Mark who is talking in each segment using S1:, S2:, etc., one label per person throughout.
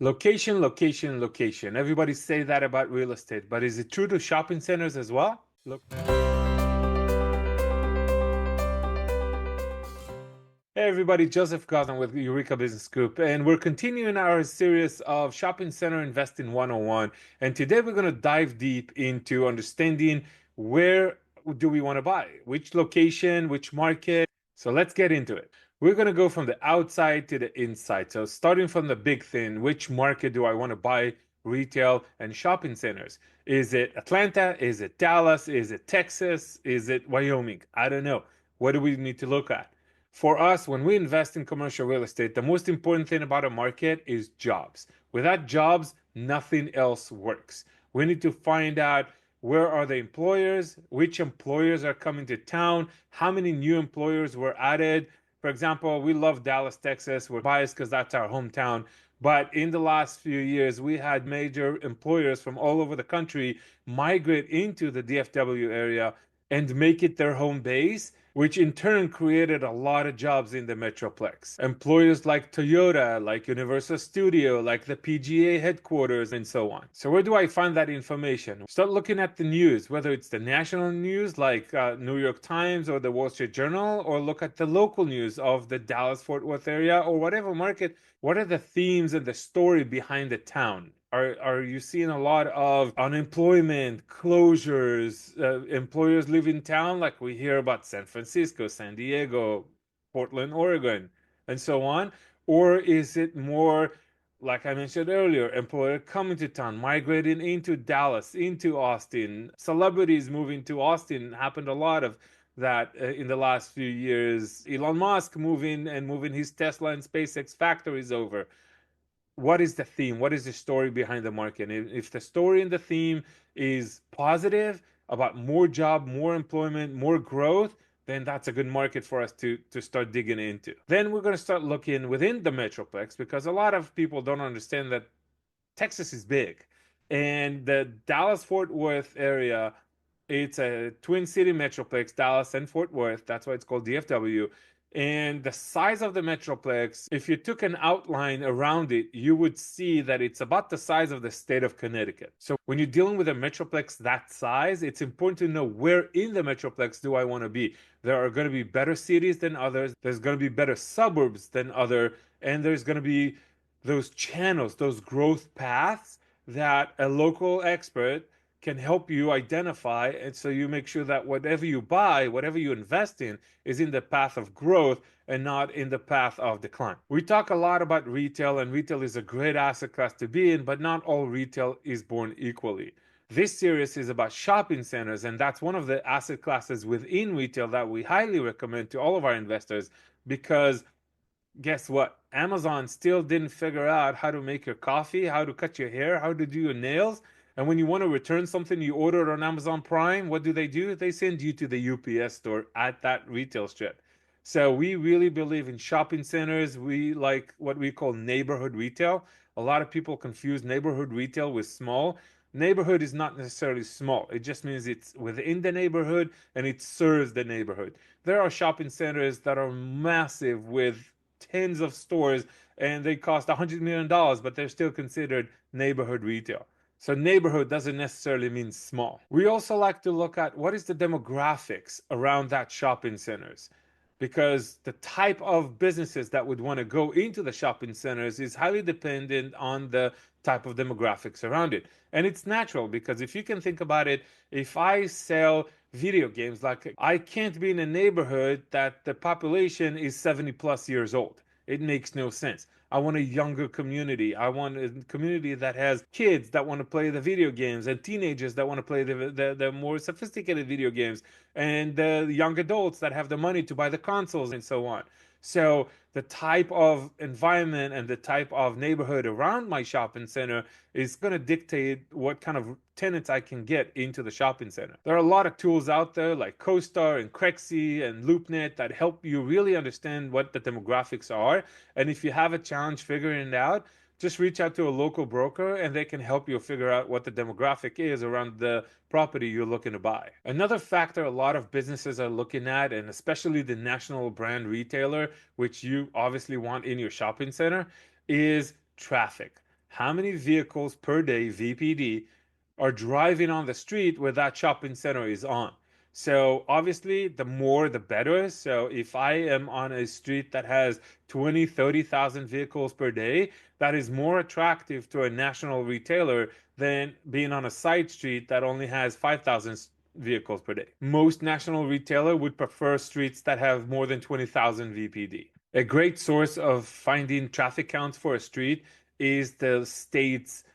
S1: Location, location, location. Everybody say that about real estate, but is it true to shopping centers as well? Look. Hey everybody, Joseph Gazan with Eureka Business Group, and we're continuing our series of Shopping Center Investing 101. And today we're going to dive deep into understanding where do we want to buy, which location, which market. So let's get into it. We're going to go from the outside to the inside. So starting from the big thing, which market do I want to buy retail and shopping centers? Is it Atlanta? Is it Dallas? Is it Texas? Is it Wyoming? I don't know. What do we need to look at? For us, when we invest in commercial real estate, the most important thing about a market is jobs. Without jobs, nothing else works. We need to find out where are the employers, which employers are coming to town, how many new employers were added. For example, we love Dallas, Texas. We're biased because that's our hometown. But in the last few years, we had major employers from all over the country migrate into the DFW area and make it their home base, which in turn created a lot of jobs in the Metroplex. Employers like Toyota, like Universal Studio, like the PGA headquarters, and so on. So, where do I find that information? Start looking at the news, whether it's the national news like New York Times or the Wall Street Journal, or look at the local news of the Dallas Fort Worth area or whatever market. What are the themes and the story behind the town? Are you seeing a lot of unemployment, closures, employers leaving town like we hear about San Francisco, San Diego, Portland, Oregon, and so on? Or is it more, like I mentioned earlier, employer coming to town, migrating into Dallas, into Austin, celebrities moving to Austin? Happened a lot of that in the last few years. Elon Musk moving his Tesla and SpaceX factories over. What is the theme? What is the story behind the market? If the story and the theme is positive about more job, more employment, more growth, then that's a good market for us to start digging into. Then we're going to start looking within the Metroplex because a lot of people don't understand that Texas is big. And the Dallas Fort Worth area, it's a twin city metroplex, Dallas and Fort Worth. That's why it's called DFW. And the size of the metroplex, if you took an outline around it, you would see that it's about the size of the state of Connecticut. So when you're dealing with a metroplex that size, it's important to know where in the metroplex do I want to be. There are going to be better cities than others. There's going to be better suburbs than other, and there's going to be those channels, those growth paths that a local expert can help you identify. And so you make sure that whatever you buy, whatever you invest in, is in the path of growth and not in the path of decline. We talk a lot about retail, and retail is a great asset class to be in, but not all retail is born equally. This series is about shopping centers, and that's one of the asset classes within retail that we highly recommend to all of our investors because guess what? Amazon still didn't figure out how to make your coffee, how to cut your hair, how to do your nails. And when you want to return something you ordered on Amazon Prime, what do? They send you to the UPS store at that retail strip. So we really believe in shopping centers. We like what we call neighborhood retail. A lot of people confuse neighborhood retail with small. Neighborhood is not necessarily small. It just means it's within the neighborhood and it serves the neighborhood. There are shopping centers that are massive with tens of stores and they cost $100 million, but they're still considered neighborhood retail. So neighborhood doesn't necessarily mean small. We also like to look at what is the demographics around that shopping centers because the type of businesses that would want to go into the shopping centers is highly dependent on the type of demographics around it. And it's natural because if you can think about it, if I sell video games, like I can't be in a neighborhood that the population is 70 plus years old. It makes no sense. I want a younger community. I want a community that has kids that want to play the video games and teenagers that want to play the more sophisticated video games and the young adults that have the money to buy the consoles and so on. So the type of environment and the type of neighborhood around my shopping center is going to dictate what kind of tenants I can get into the shopping center. There are a lot of tools out there like CoStar and Crexi and LoopNet that help you really understand what the demographics are. And if you have a challenge figuring it out, just reach out to a local broker and they can help you figure out what the demographic is around the property you're looking to buy. Another factor a lot of businesses are looking at, and especially the national brand retailer, which you obviously want in your shopping center, is traffic. how many vehicles per day, VPD, are driving on the street where that shopping center is on. So obviously, the more the better. So if I am on a street that has 20, 30,000 vehicles per day, that is more attractive to a national retailer than being on a side street that only has 5,000 vehicles per day. Most national retailer would prefer streets that have more than 20,000 VPD. A great source of finding traffic counts for a street is the state's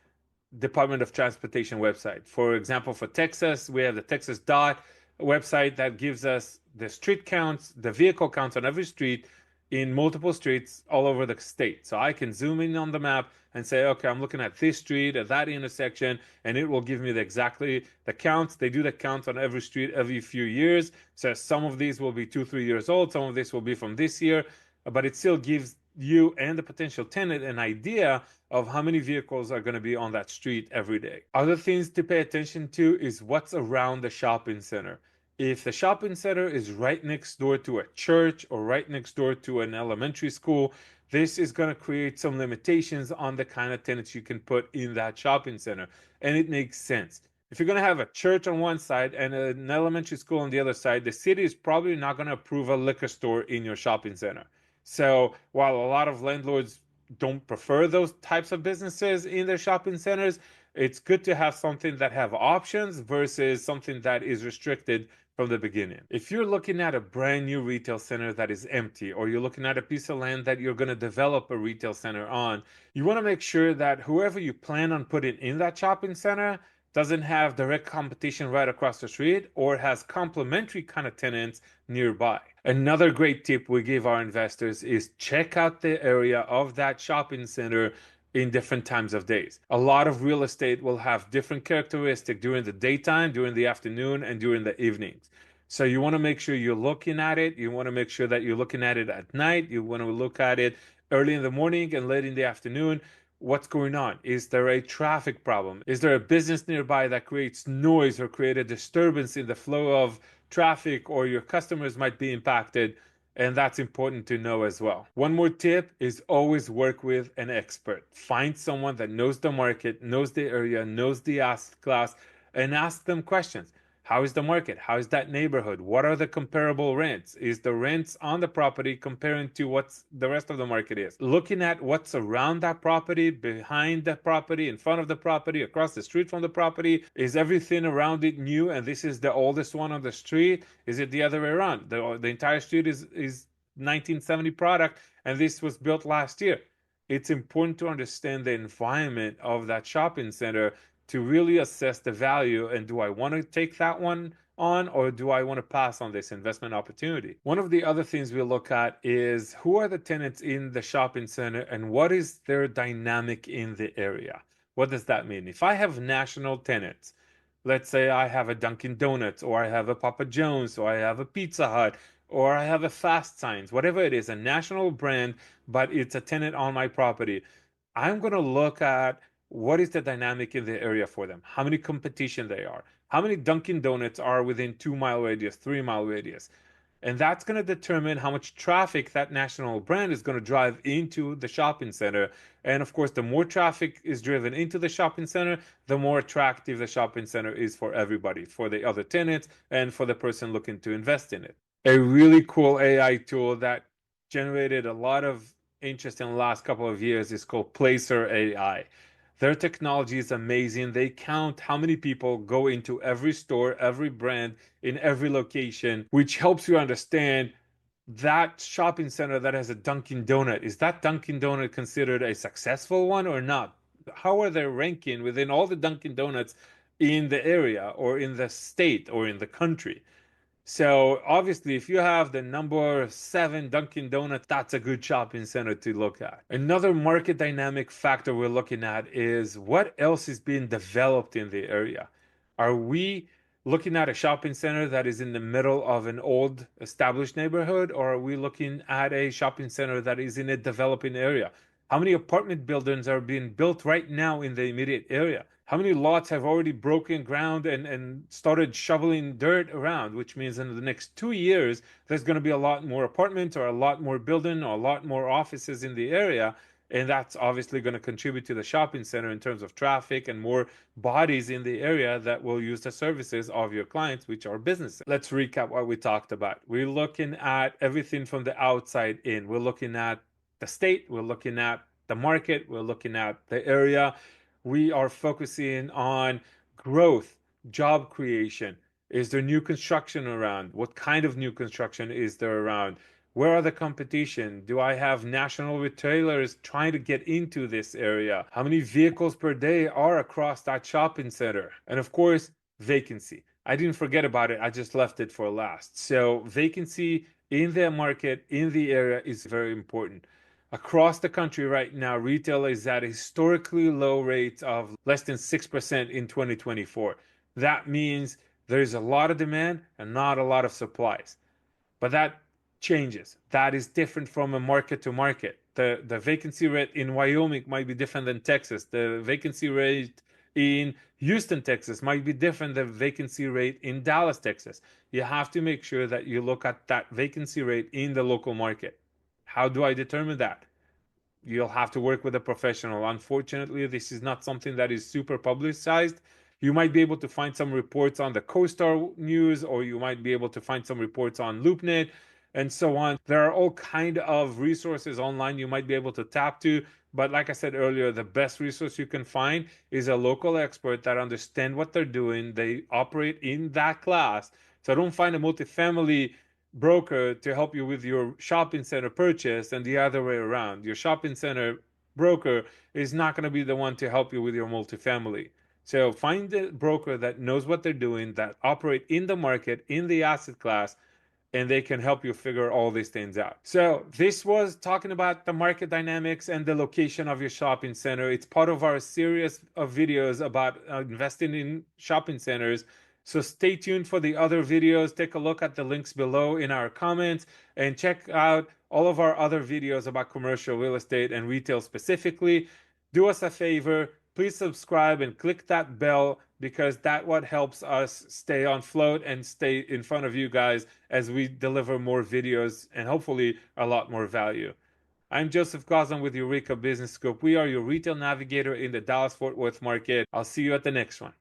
S1: Department of Transportation website. For example, for Texas, we have the Texas Dot website that gives us the street counts, the vehicle counts on every street in multiple streets all over the state. So I can zoom in on the map and say, okay, I'm looking at this street, at that intersection, and it will give me exactly the counts. They do the counts on every street every few years. So some of these will be 2, 3 years old, some of this will be from this year, but it still gives you and the potential tenant an idea of how many vehicles are going to be on that street every day. Other things to pay attention to is what's around the shopping center. If the shopping center is right next door to a church or right next door to an elementary school, this is going to create some limitations on the kind of tenants you can put in that shopping center. And it makes sense. If you're going to have a church on one side and an elementary school on the other side, the city is probably not going to approve a liquor store in your shopping center. So while a lot of landlords don't prefer those types of businesses in their shopping centers, it's good to have something that have options versus something that is restricted from the beginning. If you're looking at a brand new retail center that is empty, or you're looking at a piece of land that you're going to develop a retail center on, you want to make sure that whoever you plan on putting in that shopping center doesn't have direct competition right across the street or has complementary kind of tenants nearby. Another great tip we give our investors is check out the area of that shopping center in different times of days. A lot of real estate will have different characteristics during the daytime, during the afternoon, and during the evenings. So you want to make sure you're looking at it. You want to make sure that you're looking at it at night. You want to look at it early in the morning and late in the afternoon. What's going on? Is there a traffic problem? Is there a business nearby that creates noise or create a disturbance in the flow of traffic, or your customers might be impacted? And that's important to know as well. One more tip is always work with an expert. Find someone that knows the market, knows the area, knows the asset class, and ask them questions. How is the market? How is that neighborhood? What are the comparable rents? Is the rents on the property comparing to what's the rest of the market is? Looking at what's around that property, behind the property, in front of the property, across the street from the property. Is everything around it new and this is the oldest one on the street? Is it the other way around? The entire street is 1970 product and this was built last year. It's important to understand the environment of that shopping center to really assess the value, and do I want to take that one on, or do I want to pass on this investment opportunity? One of the other things we look at is who are the tenants in the shopping center and what is their dynamic in the area. What does that mean? If I have national tenants, let's say I have a Dunkin' Donuts, or I have a Papa John's, or I have a Pizza Hut, or I have a Fast Signs, whatever it is, a national brand, but it's a tenant on my property. I'm going to look at what is the dynamic in the area for them, how many competition they are, how many Dunkin' Donuts are within 2 mile radius, 3 mile radius. And that's going to determine how much traffic that national brand is going to drive into the shopping center. And of course, the more traffic is driven into the shopping center, the more attractive the shopping center is for everybody, for the other tenants and for the person looking to invest in it. A really cool AI tool that generated a lot of interest in the last couple of years is called Placer AI. Their technology is amazing. They count how many people go into every store, every brand, in every location, which helps you understand that shopping center that has a Dunkin' Donut. Is that Dunkin' Donut considered a successful one or not? How are they ranking within all the Dunkin' Donuts in the area or in the state or in the country? So obviously, if you have the number 7 Dunkin' Donuts, that's a good shopping center to look at. Another market dynamic factor we're looking at is what else is being developed in the area. Are we looking at a shopping center that is in the middle of an old established neighborhood, or are we looking at a shopping center that is in a developing area? How many apartment buildings are being built right now in the immediate area? How many lots have already broken ground and started shoveling dirt around, which means in the next 2 years, there's going to be a lot more apartments or a lot more building or a lot more offices in the area. And that's obviously going to contribute to the shopping center in terms of traffic and more bodies in the area that will use the services of your clients, which are businesses. Let's recap what we talked about. We're looking at everything from the outside in. We're looking at the state, we're looking at the market, we're looking at the area. We are focusing on growth, job creation. Is there new construction around? What kind of new construction is there around? Where are the competition? Do I have national retailers trying to get into this area? How many vehicles per day are across that shopping center? And of course, vacancy. I didn't forget about it. I just left it for last. So vacancy in the market, in the area is very important. Across the country right now, retail is at historically low rates of less than 6% in 2024. That means there's a lot of demand and not a lot of supplies. But that changes. That is different from a market to market. The vacancy rate in Wyoming might be different than Texas. The vacancy rate in Houston, Texas might be different than vacancy rate in Dallas, Texas. You have to make sure that you look at that vacancy rate in the local market. How do I determine that? You'll have to work with a professional. Unfortunately, this is not something that is super publicized. You might be able to find some reports on the CoStar News, or you might be able to find some reports on LoopNet and so on. There are all kind of resources online you might be able to tap to. But like I said earlier, the best resource you can find is a local expert that understand what they're doing. They operate in that class. So don't find a multifamily broker to help you with your shopping center purchase and the other way around. Your shopping center broker is not going to be the one to help you with your multifamily. So find a broker that knows what they're doing, that operate in the market, in the asset class, and they can help you figure all these things out. So this was talking about the market dynamics and the location of your shopping center. It's part of our series of videos about investing in shopping centers. So stay tuned for the other videos. Take a look at the links below in our comments and check out all of our other videos about commercial real estate and retail specifically. Do us a favor, please subscribe and click that bell because that what helps us stay on float and stay in front of you guys as we deliver more videos and hopefully a lot more value. I'm Joseph Goslan with Eureka Business Scoop. We are your retail navigator in the Dallas-Fort Worth market. I'll see you at the next one.